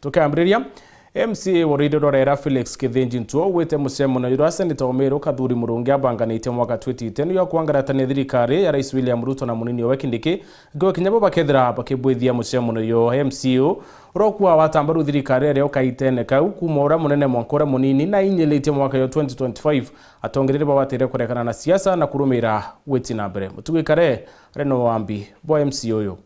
Tukambiriria MCA Warirorera Felix Kithinji Ntuo wite mucemano yura Senator Omero Kathuri Murungi abanganite mwaka 2010 yo kwangaratania thirikari ya Rais William Ruto na munini wa Kindiki ngo kinyabo bakethira bakibwithia mucemano yo MCO rokuwa watambaru thirikari ya kaitene kau kumora munene mwankora munini na inyelete mwaka yo 2025 atongerere babatire kurekana na siasa na kurumira witi na mbere mutugikare reno wambi bo MCO yo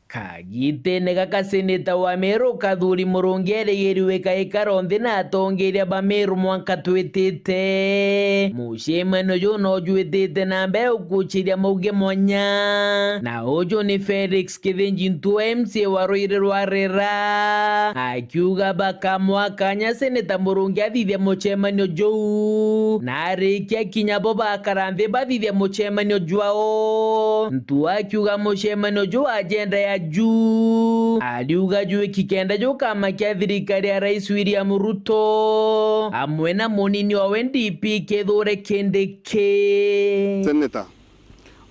Kagite nega Senator wa Meru Kathuri Murungi erigiriwe kaikaronthi na atongeria ba Meru mwanka twitite mucemano yo no jwitite na mbe ukuchiria mauge mwanya na ujo ni Felix Kithinji Ntuo MCA wa Rwirira akiuga bakamwakanya Senator Murungi athithia mucemano jo na arikia kinyabo bakaranthi bathithia mucemano jwao Ntuo akiuga mucemano jo agenda ya juu aliuga juu kikenda jo kama kia thirikari ya Rais William Ruto amwe na munini wa NDP Kithure Kindiki. Senator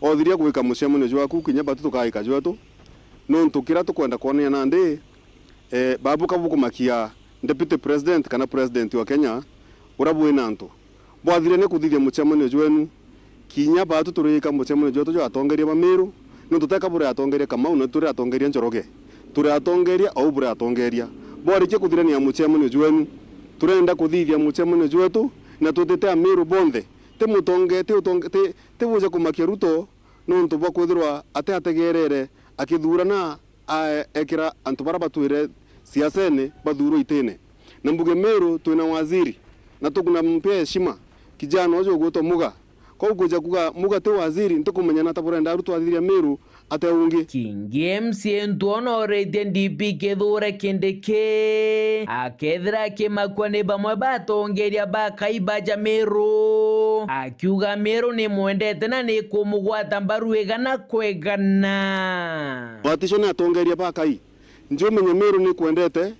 othiria gwika mucemano jwa ku kinyaba tutukaika jwetu no ntukira tukwenda kuonea nande babu kabuku makia deputy president kana president wa Kenya urabu nanto bwathire ne kuthithia mucemano jwenu kinyaba tuturika mucemano jwetu jo atongeria ba Meru no tuteka bure atongeria Kamau no turi atongeria Njoroge turi atongeria au bure atongeria borikie kuthirania mucemano jwenu turenda kuthithia mucemano jwetu na tutete Meru bonthe te mutonge te buja kumakia Ruto no ntuba kuthirwa ate ategerere akithurana ekira antu bara batwire siasene bathuro itene na mbuge Meru twina waziri na tukuna mpea heshima kijana ojo gutwa Muga kwa kuja kuga Muga te waziri ntukumenya na taburenda Ruto athiria Meru ate ungi Kingi MCA Ntuo no rete NDP Kithure Kindiki akethira kimakwa ni bamwe batongeria bakaibaja Meru akiuga Meru ni mwendete na ni kumugwata mbaru egana kwegana batisho ni atongeria bakai njo menye Meru ni kwendete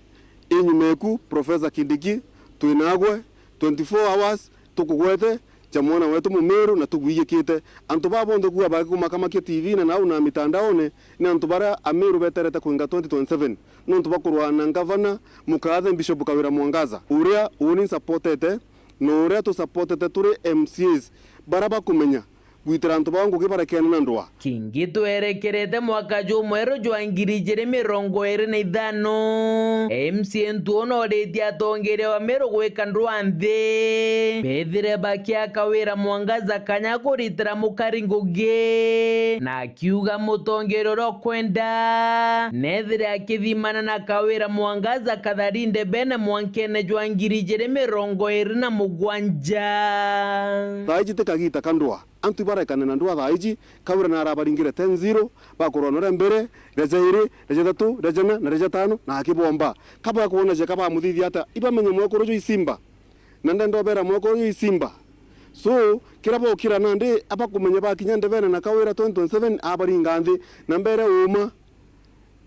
inyumeku Professor Kindiki twinagwe 24 hours tukugwete jamona wetu Meru na tugwiyekite antu babonde kuwa bakuma kama ke TV na nau na mitandaone na antu bara Ameru betereta kuinga 2027 no antu bakurwana ngavana mukathe Bishop Kawira Mwangaza uria uni supportete no uria tu supportete turi MCAs bara bakumenya gwitira antu bangu kibarekene na ndwa Kingi twerekerete mwaka jumwero jwa 2025 MCA Ntuo no rete atongeria wa Meru gwika ndwa nthi bethire bakia Kawira Mwangaza kanya kuritira mukari ngugi na akiuga mutongerio ro kwenda nethire akithimana na Kawira Mwangaza katharinde bene mwankene jwa 2027 thaiji tekagita kandwa antu barekane na ndwa thaiji Kawira na arabaringire 10-0 bakuronore mbere rejairi rejatatu rejana na rejatano na akibomba kaba kuona je kaba muthithia ata ibamenye mwekoro jo isimba na ndendo bera mwekoro jo isimba so kirabo kira nande abakumenya bakinya ndevene na Kawira 2027 abaringa nthi na mbere uma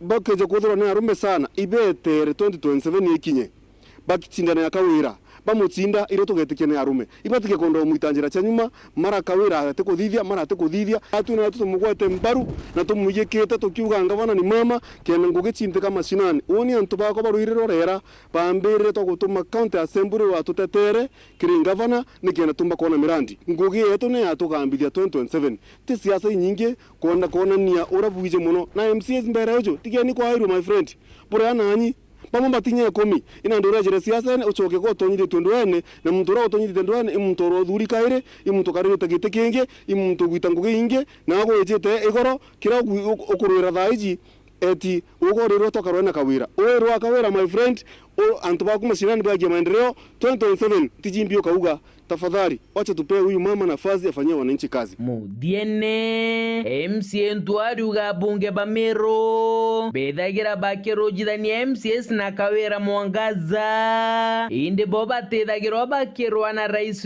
bakeje kuthura na arume sana ibetere 2027 ikinye bakitsindana ya Kawira bamutsinda ire tugetikia na arume ibatike kondo muitanjira cyanyuma mara Kawira ate kuthithia mara ate kuthithia atu na tumugwete mbaru na tumuyekete tukiuga ngavana ni mama kene ngugitsinde kama shinani oni antu bako baruirirorera bambere to gutuma county assembly wa tutetere kiri ngavana nikena tumba kona mirandi ngugi yetu ne atukambithia 2027 ti siasa nyingi kona nia urabuije muno na MCAs mbere yojo tigeni kwa hairu my friend bure ananyi bamwe batinye komi ina ndora jere siasa ne uchoke ko tonyire twendwane na mutoro otonyire twendwane imutoro thuri kaire imuntu karire tagite kenge imuntu gwitanguge inge na go ejete igoro kira ukurwira thaiji eti ugorirwo tokarwana Kawira oerwa Kawira my friend antu bakuma sinani baje maendeleo 2027 tijimbio kauga tafadhali wacha tupe huyu mama nafasi afanyie wananchi kazi mudiene MCA Ntuo ariuga bunge ba Meru bethagira bakirujithania MCAs na Kawira Mwangaza indi bo batethagirwa bakirwa na Rais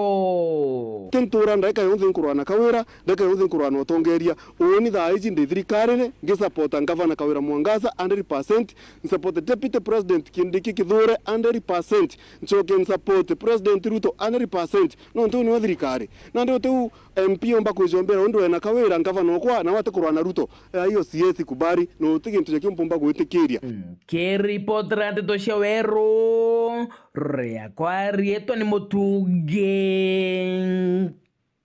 Ruto tentura ndaika yonthe nkurwana Kawira ndaika yonthe nkurwana otongeria oni thaiji ndi thirikarine ngisupporta ngavana Kawira Mwangaza 100% support deputy president Kindiki Kithure 100% nchoke support president Ruto 100% no ntu ni thirikari na ndio tu MP omba kwijombera undu ena kawira ngavana okwa na wate kurwana Ruto hiyo CS kubari no tigintu cyo mpomba gwitikiria report rate to shawero rea kwa rieto ni mutuge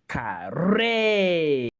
kare.